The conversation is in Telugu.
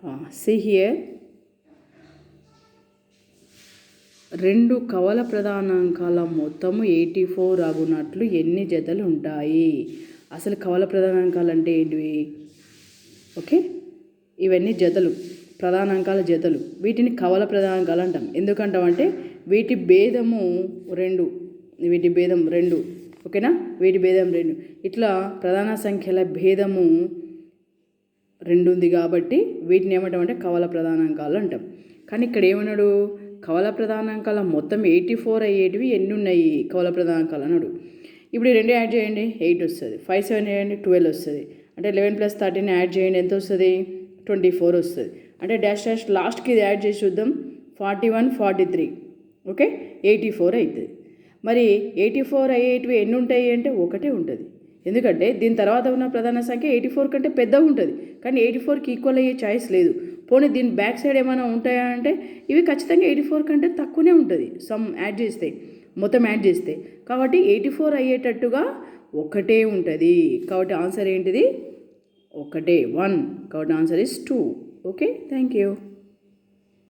See here, రెండు కవల ప్రధానాంకాల మొత్తము 84 అగునట్లు ఎన్ని జతలు ఉంటాయి? అసలు కవల ప్రధానాంకాలు అంటే ఏంటివి? ఓకే, ఇవన్నీ జతలు, ప్రధానాంకాల జతలు. వీటిని కవల ప్రధానాంకాలు అంటాం. ఎందుకంటామంటే వీటి భేదము 2, వీటి భేదం 2. ఓకేనా, వీటి భేదం 2. ఇట్లా ప్రధాన సంఖ్యల భేదము 2 ఉంది కాబట్టి వీటిని ఏమంటామంటే కవల ప్రధానాంకాలు అంటాం. కానీ ఇక్కడ ఏమన్నాడు? కవల ప్రధానాంకాల మొత్తం 84 అయ్యేటివి ఎన్ని ఉన్నాయి కవల ప్రధానాంకాలు అన్నాడు. ఇప్పుడు 2 యాడ్ చేయండి, 8 వస్తుంది. 5 7 చేయండి, 12 వస్తుంది. అంటే 11 + 13 యాడ్ చేయండి, ఎంత వస్తుంది? 24 వస్తుంది. అంటే డాష్ డాష్ లాస్ట్కి ఇది యాడ్ చేసి చూద్దాం. 41 43, ఓకే, 84 అవుతుంది. మరి 84 అయ్యేటివి ఎన్ని ఉంటాయి అంటే ఒకటే ఉంటుంది. ఎందుకంటే దీని తర్వాత ఉన్న ప్రధాన సంఖ్య 84 కంటే పెద్దగా ఉంటుంది. కానీ 84కి ఈక్వల్ అయ్యే ఛాయిస్ లేదు. పోనీ దీని బ్యాక్ సైడ్ ఏమైనా ఉంటాయా అంటే ఇవి ఖచ్చితంగా 84 కంటే తక్కువనే ఉంటుంది. సమ్ యాడ్ చేస్తే, మొత్తం యాడ్ చేస్తే. కాబట్టి 84 అయ్యేటట్టుగా ఒకటే ఉంటుంది. కాబట్టి ఆన్సర్ ఏంటిది? ఒకటే, 1. కాబట్టి answer is 2. Okay, thank you.